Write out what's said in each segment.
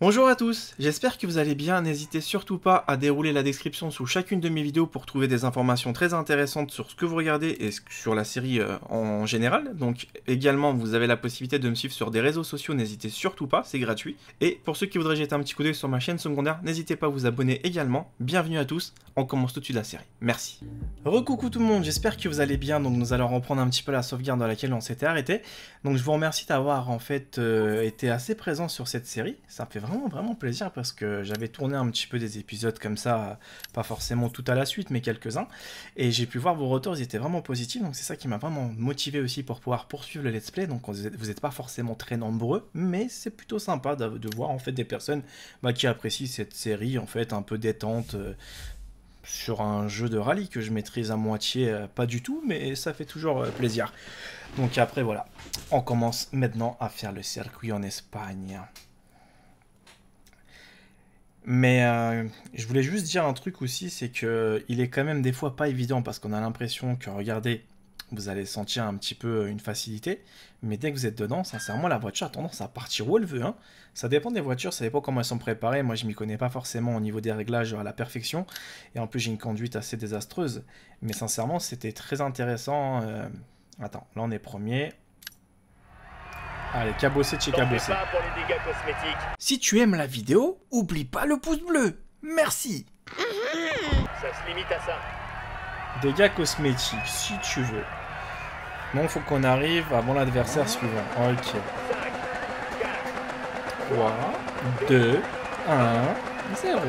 Bonjour à tous, j'espère que vous allez bien, n'hésitez surtout pas à dérouler la description sous chacune de mes vidéos pour trouver des informations très intéressantes sur ce que vous regardez et sur la série en général. Donc également vous avez la possibilité de me suivre sur des réseaux sociaux, n'hésitez surtout pas, c'est gratuit. Et pour ceux qui voudraient jeter un petit coup d'œil sur ma chaîne secondaire, n'hésitez pas à vous abonner également. Bienvenue à tous, on commence tout de suite la série, merci. Recoucou tout le monde, j'espère que vous allez bien, donc nous allons reprendre un petit peu la sauvegarde dans laquelle on s'était arrêté. Donc je vous remercie d'avoir en fait été assez présent sur cette série, ça me fait vraiment plaisir parce que j'avais tourné un petit peu des épisodes comme ça, pas forcément tout à la suite mais quelques-uns, et j'ai pu voir vos retours, ils étaient vraiment positifs, donc c'est ça qui m'a vraiment motivé aussi pour pouvoir poursuivre le let's play. Donc vous n'êtes pas forcément très nombreux, mais c'est plutôt sympa de voir en fait des personnes qui apprécient cette série en fait un peu détente, sur un jeu de rallye que je maîtrise à moitié, pas du tout, mais ça fait toujours plaisir. Donc après voilà, on commence maintenant à faire le circuit en Espagne. Mais je voulais juste dire un truc aussi, c'est que il est quand même des fois pas évident parce qu'on a l'impression que, regardez, vous allez sentir un petit peu une facilité, mais dès que vous êtes dedans, sincèrement, la voiture a tendance à partir où elle veut, hein. Ça dépend des voitures, ça dépend comment elles sont préparées. Moi, je m'y connais pas forcément au niveau des réglages à la perfection, et en plus, j'ai une conduite assez désastreuse. Mais sincèrement, c'était très intéressant. Attends, là, on est premier. Allez, cabossé de chez cabossé. Si tu aimes la vidéo, oublie pas le pouce bleu. Merci. Ça se limite à ça. Dégâts cosmétiques, si tu veux. Bon, faut qu'on arrive avant l'adversaire suivant. Ok. 3, 2, 1, 0.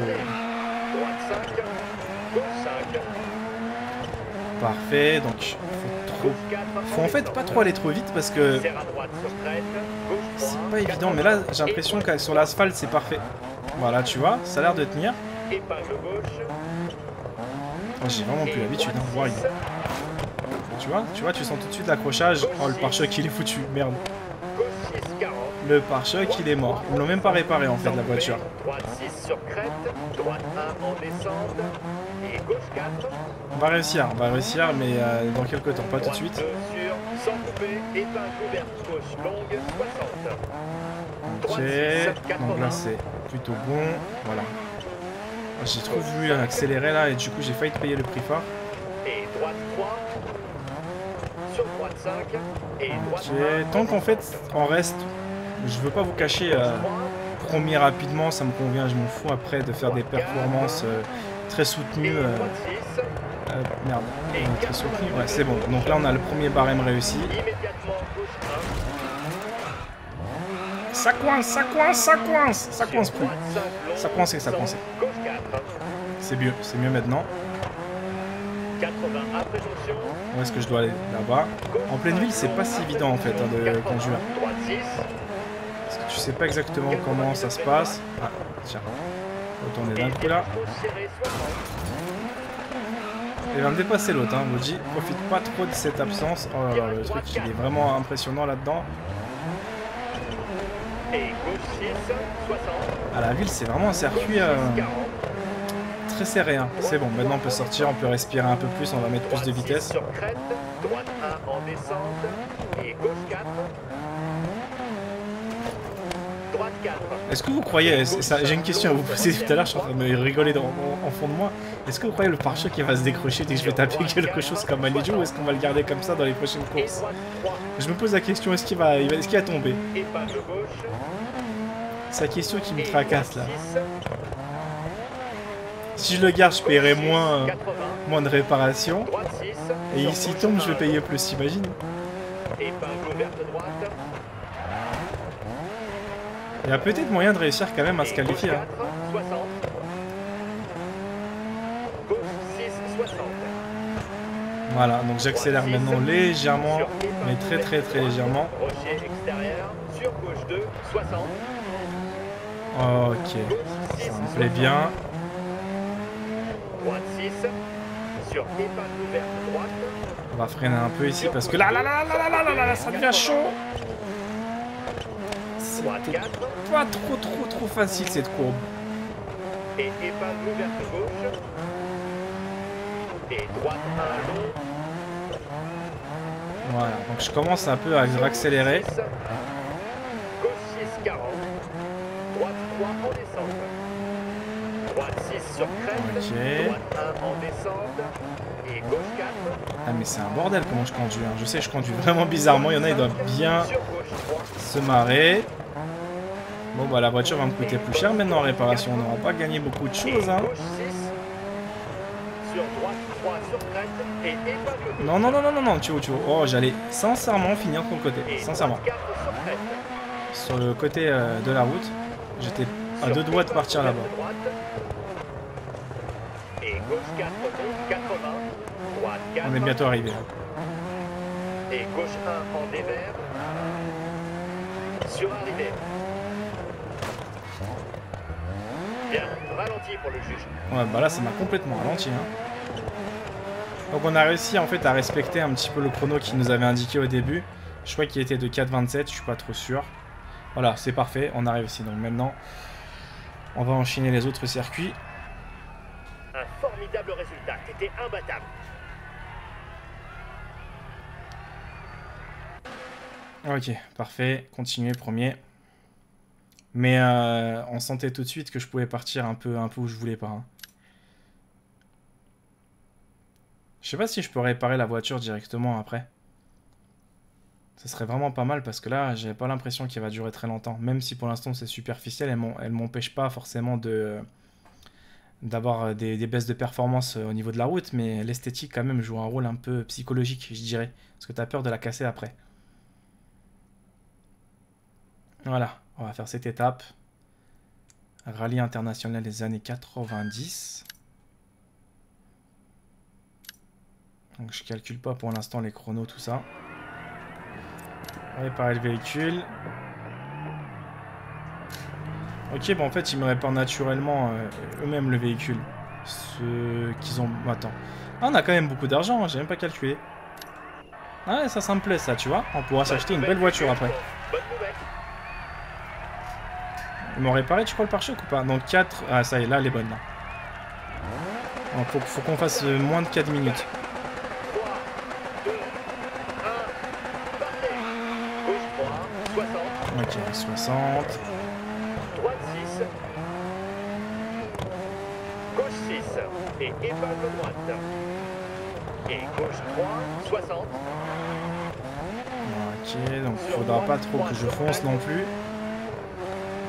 Parfait, donc faut en fait pas trop aller trop vite parce que c'est pas évident, mais là j'ai l'impression que sur l'asphalte c'est parfait. Voilà, tu vois, ça a l'air de tenir. J'ai vraiment plus l'habitude, hein. Wow. Tu vois, tu sens tout de suite l'accrochage. Oh, le pare-choc il est foutu, merde. Le pare-choc il est mort. Ils me l'ont même pas réparé en fait, la voiture. On va réussir, mais dans quelques temps, pas tout de suite. Ok, donc là c'est plutôt bon, voilà. J'ai trop voulu accélérer là et du coup j'ai failli te payer le prix fort. Ok, tant qu'en fait on reste, je veux pas vous cacher, premier rapidement ça me convient, je m'en fous après de faire des performances très soutenues. Merde, très soutenues, ouais c'est bon, donc là on a le premier barème réussi. Ça coince, ça coince, ça coince, ça coince plus. Ça coince, ça coince. C'est mieux maintenant. Où est-ce que je dois aller? Là-bas. En pleine ville, c'est pas si évident en fait de conduire. Parce que tu sais pas exactement comment ça se passe. Ah, tiens. Retourner d'un coup là. Il va me dépasser l'autre, hein. Woody, profite pas trop de cette absence. Oh là là, le truc il est vraiment impressionnant là-dedans. À la ville, c'est vraiment un circuit très serré, hein. C'est bon, maintenant on peut sortir, on peut respirer un peu plus, on va mettre plus de vitesse. Est-ce que vous croyez, j'ai une question à vous poser tout à l'heure, je suis en train de me rigoler en fond de moi. Est-ce que vous croyez le pare-choc qui va se décrocher dès que je vais taper quelque chose comme un idiot, ou est-ce qu'on va le garder comme ça dans les prochaines courses? Je me pose la question, est-ce qu'il va tomber? C'est la question qui me tracasse là. Si je le garde, je paierai moins de réparation. Et s'il tombe, je vais payer plus, t'imagines? Il y a peut-être moyen de réussir quand même à se qualifier. Hein. Voilà, donc j'accélère maintenant légèrement, mais très légèrement. Ok, ça me plaît bien. On va freiner un peu ici parce que là, ça devient chaud. C'était pas trop facile cette courbe. Et épingle ouverte gauche. Et droite un long. Voilà, donc je commence un peu à accélérer. Gauche 6, 40. Droite 3, en descente. Droite 6 sur crête. Ok. Droite 1 en descente. Et gauche 4. Ah mais c'est un bordel comment je conduis. Hein. Je sais que je conduis vraiment bizarrement. Il y en a, ils doivent bien Sur gauche 3. se marrer. Bon bah la voiture va me coûter plus cher maintenant en réparation. On n'aura pas gagné beaucoup de choses. Hein. Gauche 6. Sur droite 3 sur crête. Et épingle gauche. Non, non, non, non, non, non, tu vois. Oh, j'allais sincèrement finir sur le côté. Et Sincèrement. droite 4 sur crête. Sur le côté de la route. J'étais à deux doigts de partir là-bas. Et gauche 4, 80, droite 4. On est bientôt arrivé. Hein. Et gauche 1 en dévers. Sur arrivée. Bien, ralenti pour le juge. Ouais, bah là, ça m'a complètement ralenti. Hein. Donc on a réussi en fait à respecter un petit peu le chrono qu'il nous avait indiqué au début. Je crois qu'il était de 4,27, je suis pas trop sûr. Voilà, c'est parfait, on a réussi. Donc maintenant, on va enchaîner les autres circuits. Un formidable résultat, t'étais imbattable. Ok, parfait, continuez premier. Mais on sentait tout de suite que je pouvais partir un peu où je voulais pas. Hein. Je sais pas si je peux réparer la voiture directement après. Ce serait vraiment pas mal parce que là, j'ai pas l'impression qu'il va durer très longtemps. Même si pour l'instant c'est superficiel, elle m'empêche pas forcément d'avoir des baisses de performance au niveau de la route. Mais l'esthétique quand même joue un rôle un peu psychologique, je dirais. Parce que t'as peur de la casser après. Voilà, on va faire cette étape. Rallye international des années 90. Donc je calcule pas pour l'instant les chronos, tout ça. Réparer le véhicule. Ok, bon en fait ils me réparent naturellement eux-mêmes le véhicule. Ceux qu'ils ont... Attends. Ah, on a quand même beaucoup d'argent, hein, j'ai même pas calculé. Ah ouais, ça me plaît ça, tu vois. On pourra s'acheter une belle voiture après. Bonne nouvelle. Ils m'ont réparé, tu crois, le pare-choc ou pas? Donc 4... Ah ça y est, là elle est bonne là. Donc faut qu'on fasse moins de 4 minutes. 3, 2, 1, partez. Gauche 3, 60. Ok, 60. Droite 6. Gauche 6. Et épingle droite. Et gauche 3, 60. Ok, donc faudra pas trop que je fonce non plus.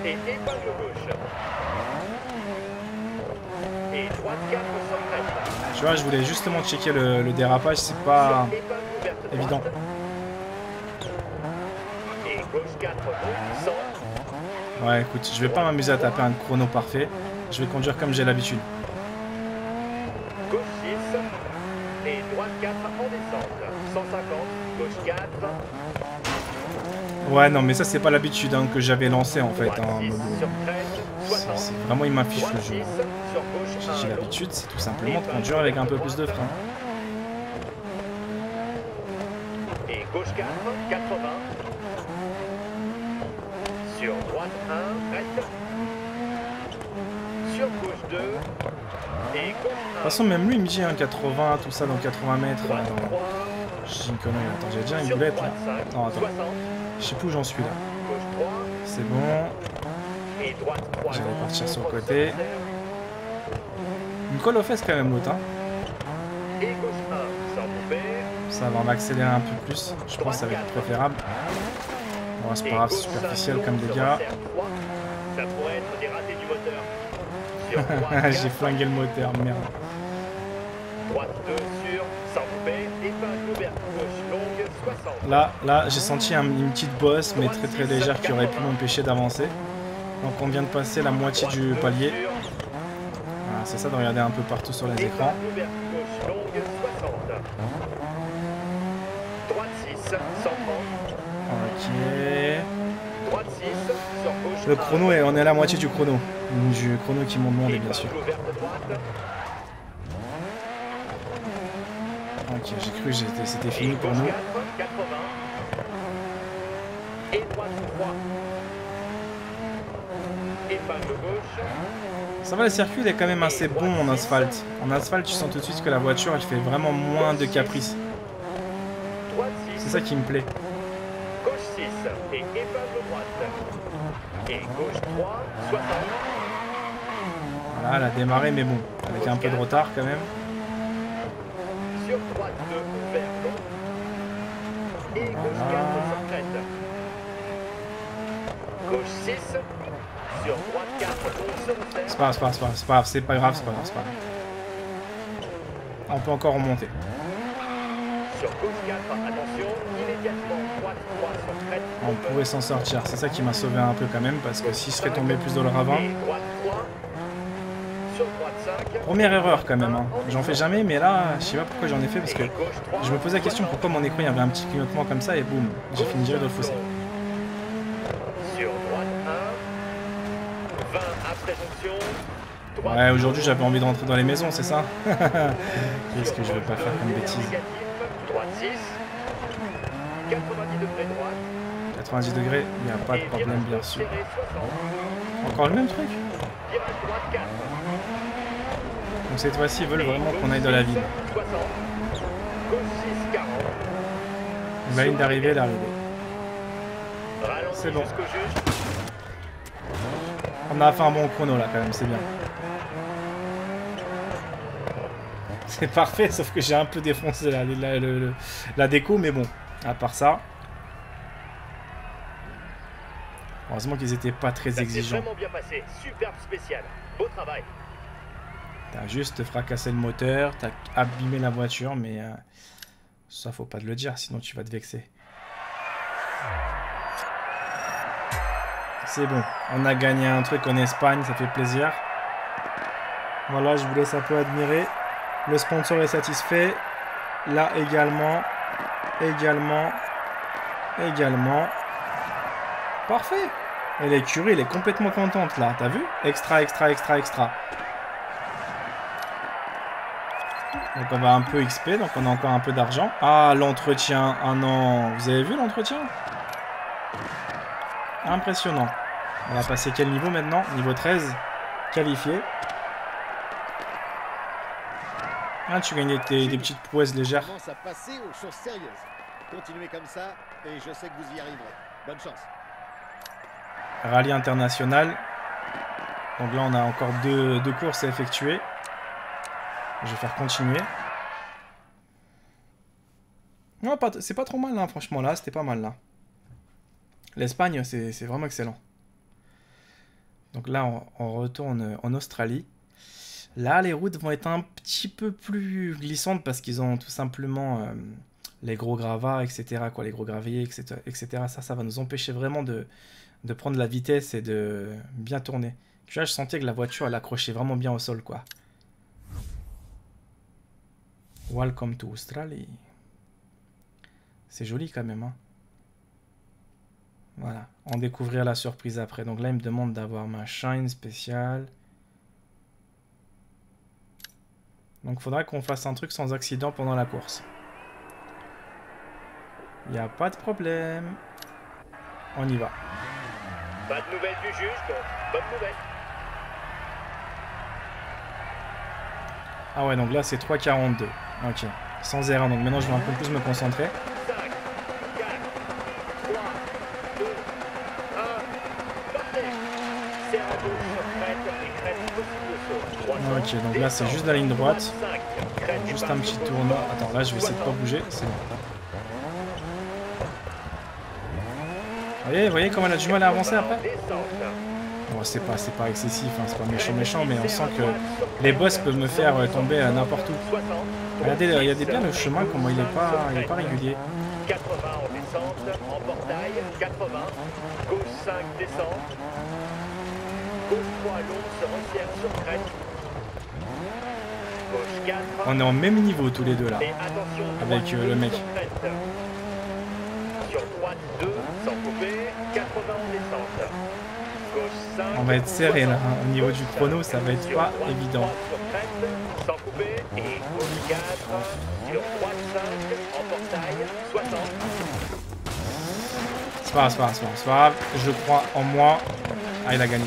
Et épingle gauche. Et droite 4 sur crête. Tu vois, je voulais justement checker le dérapage, c'est pas Épingle ouverte droite. évident. Et gauche 4, 100. Ouais, écoute, je vais pas m'amuser à taper un chrono parfait. Je vais conduire comme j'ai l'habitude. Gauche 6. Et droite 4 en descente. 150. Gauche 4. Ouais, non, mais ça, c'est pas l'habitude hein, que j'avais lancé en fait. Droite Hein, 6 sur crête. 60. c'est vraiment, il m'affiche Droite le 6 jeu. sur gauche 1. J'ai l'habitude, c'est tout simplement de conduire avec un peu plus de frein. Et gauche 4, 80. Sur droite 1, crête. Sur gauche 2. Et gauche 1. De toute façon, même lui, il me dit hein, 80, tout ça dans 80 mètres. Droite Dans... 3. J'ai une connerie, attends, j'ai déjà une Sur boulette là. droite 5, Non, attends, 60. je sais plus où j'en suis là. Gauche 3. C'est bon. Et droite 3. Je vais partir sur le côté. Il me colle aux fesses quand même l'autre. Hein. Et gauche 1, sans couper. Ça va m'accélérer un peu plus. Je pense que ça va être préférable. Bon, c'est pas grave, c'est superficiel comme dégâts. Ça pourrait être des ratés du moteur. Sur droite J'ai 4, flingué le moteur, merde. droite 2 sur, sans couper. Épingle ouverte gauche longue, 60. Là, j'ai senti une petite bosse, mais très très légère, qui aurait pu m'empêcher d'avancer. Donc on vient de passer la moitié du palier. Voilà, c'est ça de regarder un peu partout sur les écrans. Épingle ouverte gauche longue, 60. Droite 6, 130. Ok. Droite 6, sur gauche Le 1. chrono, on est à la moitié du chrono. Du chrono qui m'ont demandé, bien sûr. Épingle ouverte droite. Ok, j'ai cru que c'était fini Et pour gauche nous. 4, 80. Et droite 3. Épingle gauche. Ça va, le circuit il est quand même assez bon en asphalte. En asphalte, tu sens tout de suite que la voiture, elle fait vraiment moins de caprices. Droite C'est 6. ça qui me plaît. Gauche 6. Et épingle droite. Et gauche 3, 60. Voilà, elle a démarré, mais bon, avec un peu de retard quand même. Sur droite 2, vers long. Et gauche 4 sur crête. Gauche 6. Sur droite 4, on se resserre. C'est pas grave, c'est pas grave. On peut encore remonter. Sur gauche 4, attention, immédiatement droite 3 sur crête. On pouvait s'en sortir, c'est ça qui m'a sauvé un peu quand même, parce que s'il serait tombé plus dans le ravin... Et droite 3. Sur droite 5. Première erreur quand même, hein. J'en fais jamais, mais là, je sais pas pourquoi j'en ai fait, parce que je me posais la question pourquoi mon écran il y avait un petit clignotement comme ça, et boum, j'ai fini direct dans le fossé. Sur droite 1. 20 après jonction. Ouais, aujourd'hui j'avais envie de rentrer dans les maisons, c'est ça? Qu'est-ce que je veux pas faire comme bêtise? Droite 6. 90 degrés droite. 90 degrés, il n'y a pas de problème bien sûr. Serré 60. Encore le même truc? Virage droite 4. Donc cette fois-ci ils veulent vraiment qu'on aille dans la ville. 60. Gauche 6, 40. La ligne d'arrivée, elle est arrivée. Ralenti C'est bon. jusqu'au juge. On a fait un bon chrono là quand même, c'est bien. C'est parfait, sauf que j'ai un peu défoncé la déco, mais bon, à part ça. Heureusement qu'ils étaient pas très Ça s'est exigeants. vraiment bien passé. Superbe spécial. Beau travail. T'as juste fracassé le moteur, t'as abîmé la voiture, mais ça faut pas te le dire, sinon tu vas te vexer. C'est bon, on a gagné un truc en Espagne, ça fait plaisir. Voilà, je vous laisse un peu admirer. Le sponsor est satisfait. Là également. Également. Parfait. Et l'écurie, elle est complètement contente là, t'as vu? Extra. Donc on va un peu XP, donc on a encore un peu d'argent. Ah, l'entretien. Ah non, vous avez vu l'entretien? Impressionnant. On va passer quel niveau maintenant? Niveau 13. Qualifié. Ah, tu gagnes des petites prouesses légères. Commence à passer aux choses sérieuses. Continuez comme ça et je sais que vous y arriverez. Bonne chance. Rallye international. Donc là, on a encore deux courses à effectuer. Je vais faire continuer. Non, c'est pas trop mal, hein, franchement. Là, c'était pas mal, là. L'Espagne, c'est vraiment excellent. Donc là, on retourne en Australie. Là, les routes vont être un petit peu plus glissantes parce qu'ils ont tout simplement les gros gravats, etc. Quoi, les gros graviers, etc. Ça va nous empêcher vraiment de prendre la vitesse et de bien tourner. Tu vois, je sentais que la voiture, elle accrochait vraiment bien au sol, quoi. Welcome to Australie. C'est joli quand même, hein. Voilà, on découvrira la surprise après. Donc là, il me demande d'avoir ma shine spéciale. Donc il faudra qu'on fasse un truc sans accident pendant la course. Il n'y a pas de problème. On y va. Pas de nouvelles du juge, donc bonne nouvelle. Ah ouais, donc là c'est 3,42. Ok, sans erreur. Donc maintenant je vais un peu plus me concentrer. 5, 4, 3, 2, 1, partez. Serre à gauche sur crête et crête possible de saut. 300, Ok, donc là c'est juste la ligne droite. 5, crête Juste un petit tournoi. Attends, là je vais essayer de pas bouger. C'est bon. Vous voyez comment elle a du mal à avancer après? Bon, c'est pas excessif, hein, c'est pas méchant, mais on sent que les boss peuvent me faire tomber n'importe où. Regardez, regardez bien le chemin, comment il est pas régulier. 80 en descente, en portail, 80, gauche 5 descente, gauche 3 long se resserre sur crête, gauche 4, On est au même niveau tous les deux là, et attention avec droite le 2 mec. sur crête. Sur droite 2, sans couper, 80 en descente, gauche 5, On va être serré là, hein. Au niveau du chrono, ça va être pas évident. sur crête, sans couper, et gauche 4, sur droite 5, en portail, 60. C'est pas grave, je crois en moi. Ah, il a gagné.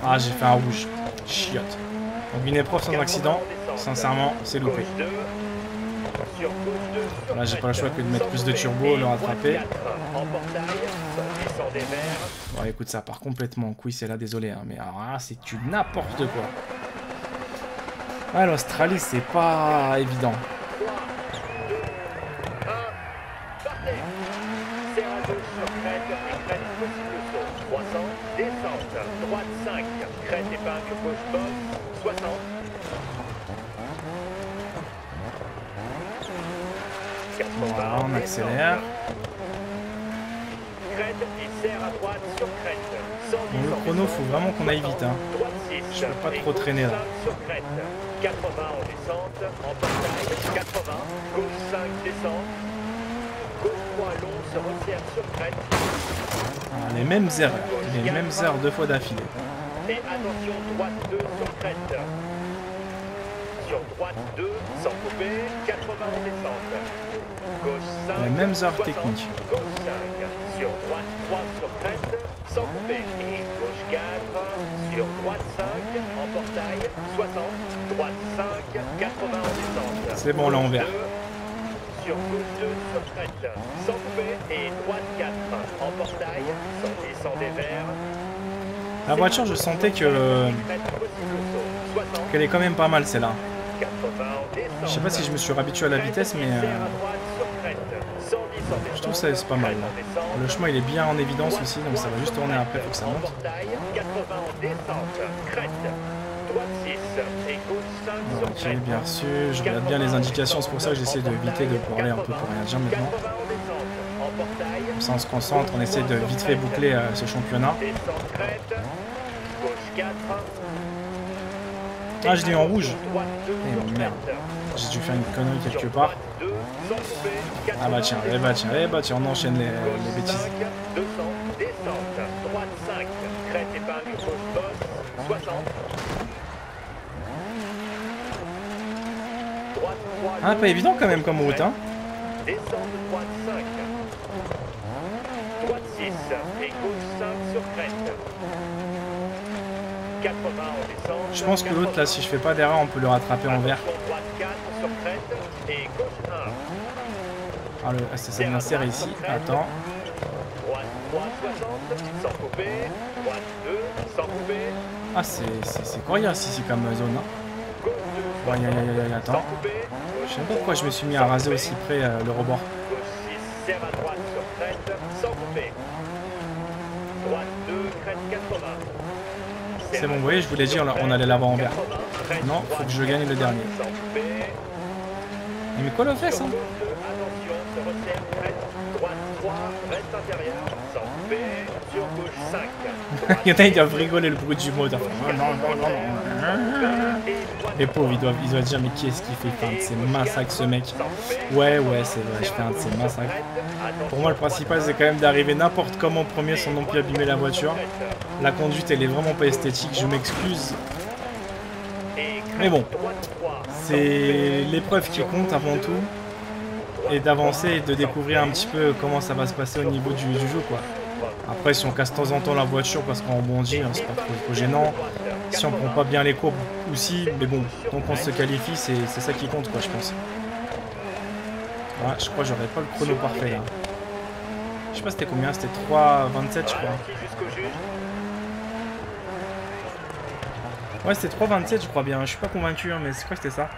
Ah, j'ai fait un rouge. Chiotte. Donc une épreuve sans accident, sincèrement, c'est loupé. Sur gauche 2, sur Là, j'ai pas le choix que de crête, mettre sans plus de couper. turbo, Et le droite rattraper. 4, en portail, sans des verts. Bon, écoute, ça part complètement en couille, c'est là, désolé. Hein, mais alors là, c'est du n'importe quoi. Ah, l'Australie, c'est pas évident. 3, 2, 1, partez. Serre à gauche sur crête et crête possible saut. 300, descente. Droite 5, crête épingle gauche box. 60. Voilà, on accélère. Crête et serre à droite sur crête. 110 Bon, le chrono, faut vraiment qu'on aille vite. Hein. Droite 6. Je veux pas trop traîner, là. Sur crête. 80 en descente. En portail. 80. Gauche 5 descente. Gauche 3 long se resserre sur crête. Ah, les mêmes erreurs. Les mêmes erreurs 2 fois d'affilée. Et attention, droite 2 sur crête. Sur droite 2, sans couper, 80 en descente. Gauche 5. Les mêmes heures 60, techniques. Gauche 5. Sur droite 3 sur crête, sans couper. Et gauche 4. Sur droite 5, en portail, 60. Droite 5, 80 en descente. C'est bon, là, on verra. Sur gauche 2 sur crête, sans couper. Et droite 4, en portail, sans des verts. La voiture, je sentais que qu'elle est quand même pas mal, celle-là. Je sais pas si je me suis habitué à la vitesse, mais je trouve ça c'est pas mal. Là. Le chemin, il est bien en évidence aussi, donc ça va juste tourner après pour que ça monte. Ok, bien reçu. Je regarde bien les indications, c'est pour ça que j'essaie d'éviter de parler un peu pour rien dire maintenant. Comme ça, on se concentre, on essaie de vite fait boucler ce championnat. Ah, je dis en rouge. Eh merde. J'ai dû faire une connerie quelque part. Ah bah tiens, eh bah tiens, on enchaîne les bêtises. 200, descente, droite 5, crête épingle gauche bosse, 60. Droite 3. Ah, pas évident quand même comme route, hein. Descente droite 5. Droite 6 et gauche 5 sur crête. 80 en descente. Je pense que l'autre là, si je fais pas d'erreur, on peut le rattraper en vert. Droite 4 sur crête et gauche 1. Ah, c'est ça bien serré ici. Attends. Droite 3 60 sans couper. Droite 2 sans couper. Ah, c'est coriace ici comme zone. Hein. Gauche 2 Aïe, aïe, aïe, aïe, sans attends. couper. Je sais pas pourquoi je me suis mis à raser aussi près le rebord. Gauche 6 serre à droite sur crête sans couper. Droite 2 crête 80. C'est bon, vous voyez, je vous l'ai dit, on allait l'avoir en vert. Non, faut que je gagne le dernier. Mais quoi le fait, hein? Attention, se resserre, crête, droite 3, reste intérieur, sans couper, sur gauche 5. Il y en a, ils doivent rigoler le bruit du moteur. Les pauvres, ils doivent dire, mais qui est-ce qui fait un de ces massacres, ce mec? Ouais, c'est vrai, je fais un de ces massacres. Pour moi, le principal, c'est quand même d'arriver n'importe comment premier sans non plus abîmer la voiture. La conduite, elle est vraiment pas esthétique, je m'excuse. Mais bon, c'est l'épreuve qui compte avant tout. Et d'avancer et de découvrir un petit peu comment ça va se passer au niveau du jeu, quoi. Après, si on casse de temps en temps la voiture parce qu'on rebondit, hein, c'est pas trop gênant. Si on prend pas bien les courbes aussi, mais bon, tant qu'on se qualifie, c'est ça qui compte, quoi, je pense. Ouais, je crois que j'aurais pas le chrono parfait là. Je sais pas c'était combien, c'était 3,27 je crois. Ouais, c'était 3,27 je crois bien, je suis pas convaincu, hein, mais je crois que c'était ça.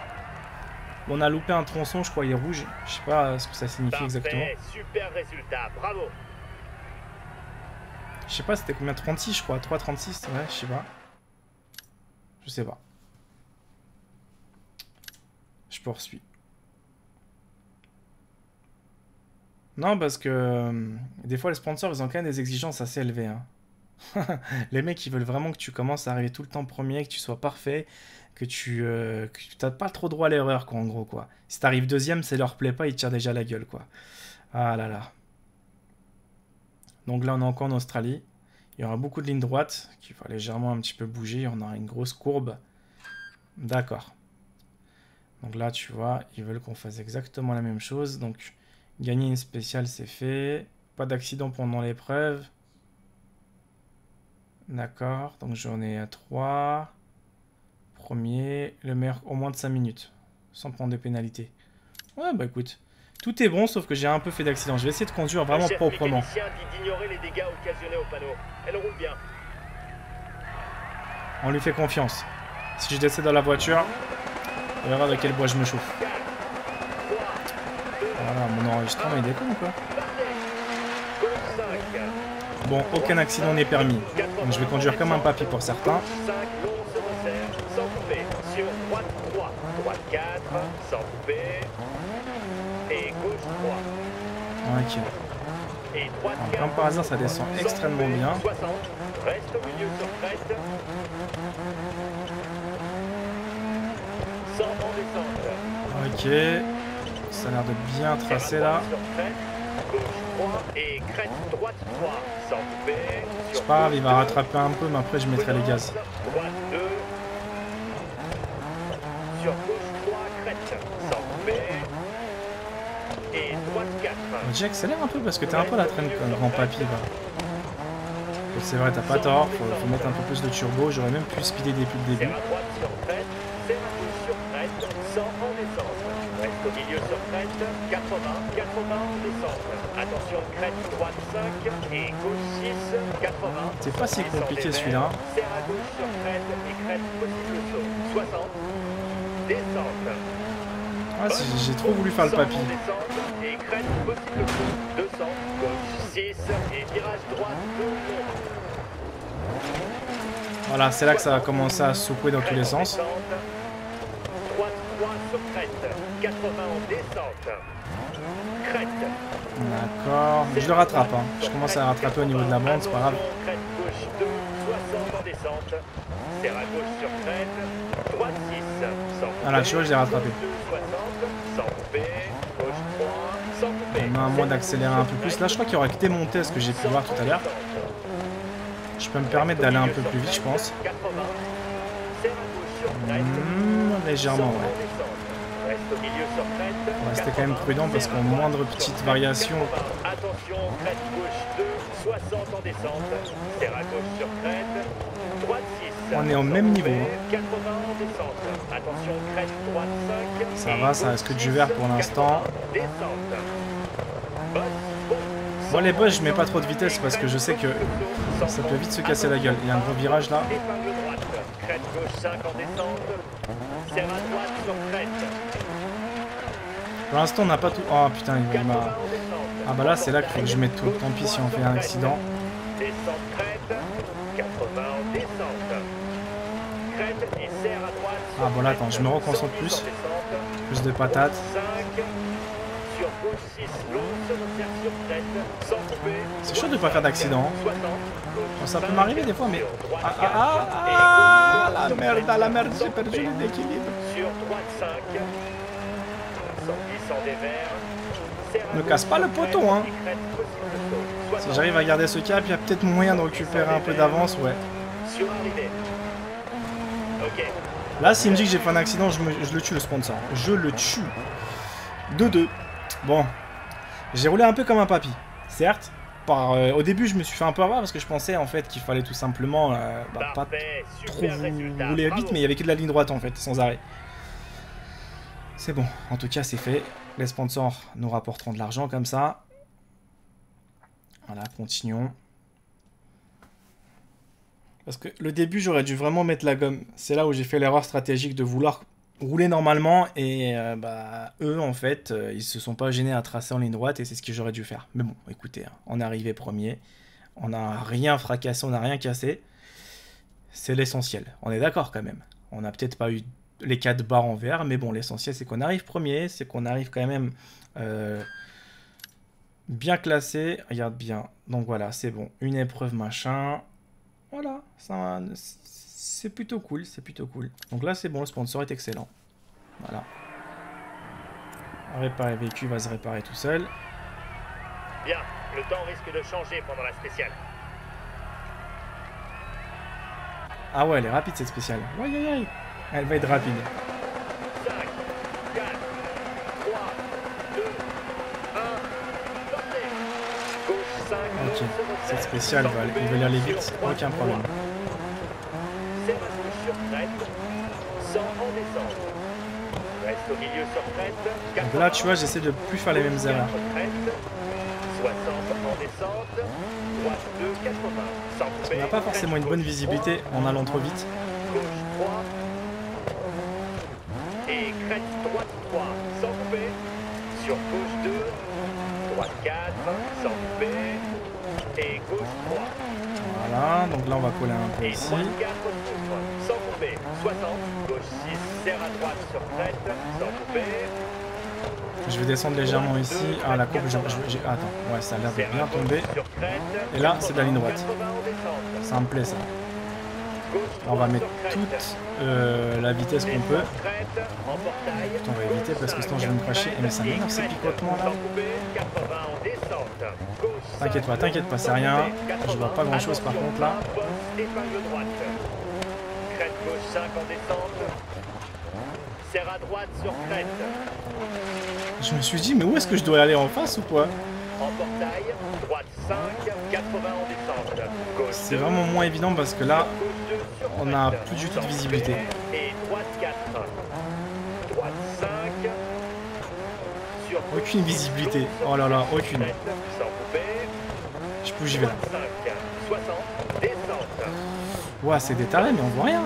On a loupé un tronçon, je crois, il est rouge. Je sais pas ce que ça signifie exactement. Super résultat, bravo. Je sais pas, c'était combien, 36 je crois, 3,36, ouais, je sais pas. Je sais pas. Je poursuis. Non, parce que des fois les sponsors ils ont quand même des exigences assez élevées. Hein. Les mecs ils veulent vraiment que tu commences à arriver tout le temps premier, que tu sois parfait, que tu t'as pas trop droit à l'erreur quoi en gros quoi. Si t'arrives deuxième, ça leur plaît pas, ils te tirent déjà la gueule quoi. Ah là là. Donc là on est encore en Australie. Il y aura beaucoup de lignes droites qui vont légèrement un petit peu bouger. On aura une grosse courbe. D'accord. Donc là tu vois, ils veulent qu'on fasse exactement la même chose. Donc gagner une spéciale c'est fait. Pas d'accident pendant l'épreuve. D'accord, donc j'en ai à 3. Premier, le meilleur au moins de 5 minutes. Sans prendre de pénalité. Ouais, bah écoute. Tout est bon, sauf que j'ai un peu fait d'accident. Je vais essayer de conduire vraiment Le chef proprement. mécanicien dit d'ignorer les dégâts occasionnés au panneau. Elle roule bien. On lui fait confiance. Si je descends dans la voiture, on va voir de quel bois je me chauffe. Voilà, mon enregistrement il déconne ou quoi? Bon, aucun accident n'est permis. Donc je vais conduire comme un papy pour certains. 5, long se resserre, sans couper. Sur droite 3, droite 4, sans couper. Et gauche 3. Ok. Et droite Alors, 4. comme par hasard, ça descend sans extrêmement couper, bien. 60. Reste au milieu sur crête. 100 en descente. Ok. Ça a l'air de bien tracer là. Sur crête, gauche 3 et crête droite 3, sans couper. C'est pas grave, il va rattraper un peu, mais après je mettrai les gaz. Droite 2. Sur gauche 3, crête, sans couper. Et droite 4. J'accélère un peu parce que t'es un peu à la traîne comme grand papy là. C'est vrai, t'as pas tort, faut mettre un peu plus de turbo, j'aurais même pu speeder depuis le début. Serre à droite sur crête, serre à gauche sur crête, 100 en descente. Reste au milieu sur crête, 80, 80 en descente. Attention, crête droite 5 et gauche 6, 80. C'est pas si compliqué celui-là. Serre à gauche sur crête et crête possible saut, 60. Descente. Ah, j'ai trop voulu faire le papy. 100 en descente et crête possible saut, 200. Gauche 6 et virage droite 2 long. Voilà, c'est là que ça va commencer à secouer dans tous les sens. Droite 3 sur crête, 80 en descente. Crête. D'accord, je le rattrape, hein. Je commence à rattraper au niveau de la bande, c'est pas grave. Crête gauche 2, 60 en descente. Serre à gauche sur crête, droite 6, sans couper. Voilà, tu vois, je l'ai rattrapé. 2, 60, sans couper. Gauche 3, sans couper. On a un moyen d'accélérer un peu plus. Là, je crois qu'il y aura que des montées, ce que j'ai pu voir tout à l'heure. Je peux me permettre d'aller un peu plus vite, je pense. 80. Serre à gauche sur crête. Légèrement, ouais. Reste au milieu sur crête. On va rester quand même prudent parce qu'en moindre petite variation. Attention, crête gauche 2, 60 en descente. Serre à gauche sur crête. Droite 6. On est au même niveau. 80 en descente. Attention, crête droite 5. Ça va, ça reste que du vert pour l'instant. Descente. Moi, les boss, je mets pas trop de vitesse parce que je sais que ça peut vite se casser la gueule. Il y a un gros virage là. Épingle droite. Crête gauche 5 en descente. Serre à droite sur crête. Pour l'instant, on n'a pas tout. Oh putain, il m'a. Ah bah là, c'est là qu'il faut que je mette tout. Tant pis si on fait un accident. Descente crête, 80 en descente. Crête et serre à droite. Ah bon là, attends, je me reconcentre plus. Plus de patates. 5. Sur gauche 6, long se resserre sur crête, sans couper. C'est chaud de pas faire d'accident. 60. Bon, ça peut m'arriver des fois, mais. Ah, la merde, j'ai perdu l'équilibre. Sur droite 5. Sans glissant des verts. Ne casse pas le poteau, hein. Si j'arrive à garder ce cap, il y a peut-être moyen de récupérer un peu d'avance, ouais. Sur arrivée. Ok. Là, s'il me dit que j'ai fait un accident, je le tue, le sponsor. Je le tue. 2-2. Bon. J'ai roulé un peu comme un papy. Certes. Au début, je me suis fait un peu avoir parce que je pensais en fait qu'il fallait tout simplement pas trop rouler vite, mais il y avait que de la ligne droite en fait, sans arrêt. C'est bon. En tout cas, c'est fait. Les sponsors nous rapporteront de l'argent comme ça. Voilà, continuons. Parce que le début, j'aurais dû vraiment mettre la gomme. C'est là où j'ai fait l'erreur stratégique de vouloir rouler normalement. Et eux, en fait, ils se sont pas gênés à tracer en ligne droite. Et c'est ce que j'aurais dû faire. Mais bon, écoutez, on est arrivé premier. On n'a rien fracassé, on n'a rien cassé. C'est l'essentiel. On est d'accord quand même. On n'a peut-être pas eu les 4 barres en vert. Mais bon, l'essentiel, c'est qu'on arrive premier. C'est qu'on arrive quand même bien classé. Regarde bien. Donc voilà, c'est bon. Une épreuve, machin. Voilà, c'est plutôt cool, c'est plutôt cool. Donc là, c'est bon, le sponsor est excellent. Voilà. Réparer le véhicule va se réparer tout seul. Bien, le temps risque de changer pendant la spéciale. Ah ouais, elle est rapide cette spéciale. Aïe aïe aïe. Elle va être rapide. 5, 4, 3, 2, 1, sortez. Gauche 5, Ok, cette spéciale, il va aller vite, aucun problème. Serre à gauche sur crête, 100 en descente. Reste au milieu sur crête. Donc là, tu vois, j'essaie de plus faire les mêmes erreurs. 60 en descente. Droite 2, 80. Sans On n'a pas forcément une bonne visibilité en allant trop vite. Gauche 3. Et crête droite 3. Sans couper. Sur gauche 2. Droite 4. Sans couper. Et gauche 3. Voilà, donc là on va coller un peu Et ici. droite 4 souffle. Sans couper. 60. Gauche 6. Serre à droite sur crête. Sans couper. Je vais descendre légèrement ici. Ah, la courbe, attends, ouais, ça a l'air de bien tomber. Et là, c'est de la ligne droite. Ça me plaît, ça. Là, on va mettre toute la vitesse qu'on peut. Putain, on va éviter parce que sinon je vais me cracher. Mais ça m'énerve ces picotements là. T'inquiète pas, c'est rien. Je vois pas grand chose par contre là. Crête gauche 5 en descente. Serre à droite sur crête. Je me suis dit, mais où est-ce que je dois aller, en face ou quoi? En portail, droite 5, 80 en descente. C'est vraiment moins évident parce que là, on n'a plus du tout de visibilité. Et droite 4. Droite 5. Sur Aucune visibilité. Oh là là, aucune. sans couper. Je peux, j'y vais là. 5, 60, descente. Ouah, c'est des tarés, mais on voit rien.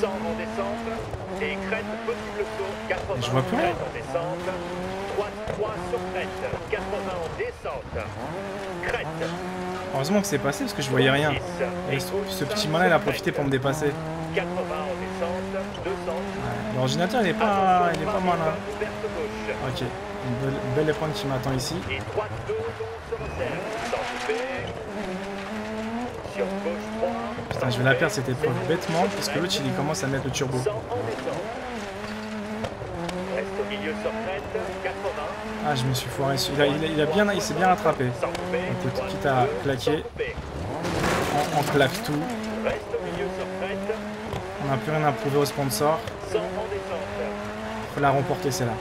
100 en descente. Et crête, possible saut, 80. Je vois plus rien. Crête en descente. Droite 3 sur crête. 80 en descente. Crête. Heureusement que c'est passé parce que je voyais rien. 10. Et ce petit malin, il a profité pour me dépasser. 80 en descente. 200. Ouais, l'ordinateur, il est pas malin. Ouverte gauche. Ok, une belle épreuve qui m'attend ici. Et droite 2, se resserre. Sans couper. Sur gauche 3. Putain, je vais la perdre cette épreuve bêtement parce que l'autre, il commence à mettre le turbo. 100 en descente. Reste au milieu sur crête. 80. Ah, je me suis foiré. Il s'est bien rattrapé. Sans couper. Écoute, quitte à claquer, on claque tout. Reste au milieu sur crête. On n'a plus rien à prouver au sponsor. 100 en descente. Faut la remporter, celle-là.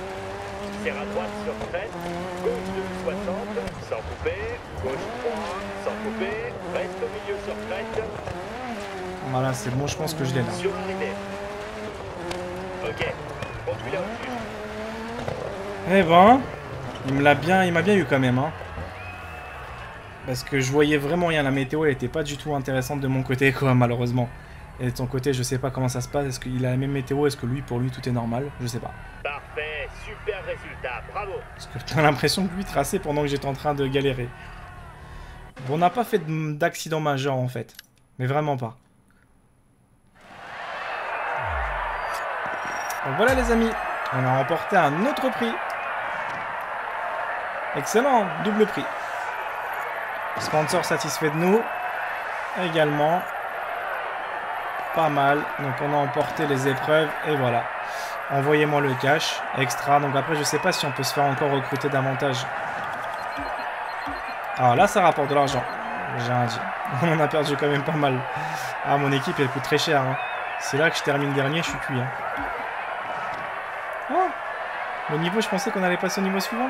Serre à droite sur crête. Gauche 2, 60. Sans couper. Gauche 3. Sans couper. Reste au milieu sur crête. Voilà, c'est bon, je pense que je l'ai là. Sur l'arrivée. Ok. Conduis là au-dessus. Eh ben, il m'a bien eu quand même, hein. Parce que je voyais vraiment rien. La météo, elle était pas du tout intéressante de mon côté, quoi, malheureusement. Et de son côté, je sais pas comment ça se passe. Est-ce qu'il a la même météo? Est-ce que pour lui, tout est normal? Je sais pas. Parfait. Super résultat. Bravo. Parce que j'ai l'impression que lui traçait pendant que j'étais en train de galérer. Bon, on n'a pas fait d'accident majeur, en fait. Mais vraiment pas. Donc voilà, les amis. On a remporté un autre prix. Excellent, double prix. Sponsor satisfait de nous. Également. Pas mal. Donc on a emporté les épreuves. Et voilà. Envoyez-moi le cash. Extra. Donc après, je sais pas si on peut se faire encore recruter davantage. Ah, là, ça rapporte de l'argent. J'ai rien dit. On en a perdu quand même pas mal. Ah, mon équipe, elle coûte très cher. Hein. C'est là que je termine dernier, je suis cuit. Hein. Oh, le niveau, je pensais qu'on allait passer au niveau suivant.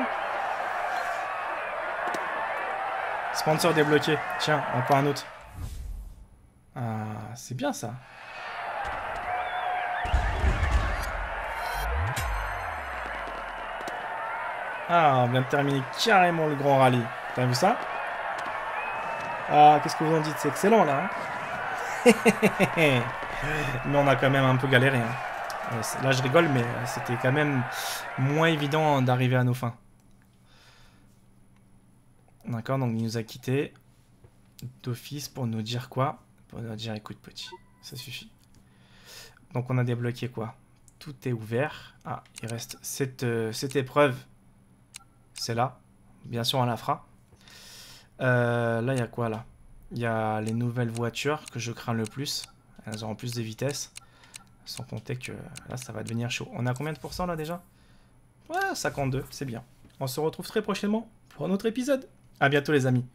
Sponsor débloqué. Tiens, encore un autre. Ah, c'est bien ça. Ah, on vient de terminer carrément le grand rallye. T'as vu ça? Ah, qu'est-ce que vous en dites? C'est excellent là. Hein. Mais on a quand même un peu galéré. Hein. Là, je rigole, mais c'était quand même moins évident d'arriver à nos fins. D'accord, donc il nous a quittés d'office pour nous dire quoi? Pour nous dire, écoute petit, ça suffit. Donc on a débloqué quoi? Tout est ouvert. Ah, il reste cette épreuve. C'est là. Bien sûr, on la fera. Là, il y a quoi là? Il y a les nouvelles voitures que je crains le plus. Elles auront plus de vitesse. Sans compter que là, ça va devenir chaud. On a combien de pourcents là déjà? Ouais, 52, c'est bien. On se retrouve très prochainement pour un autre épisode. À bientôt les amis.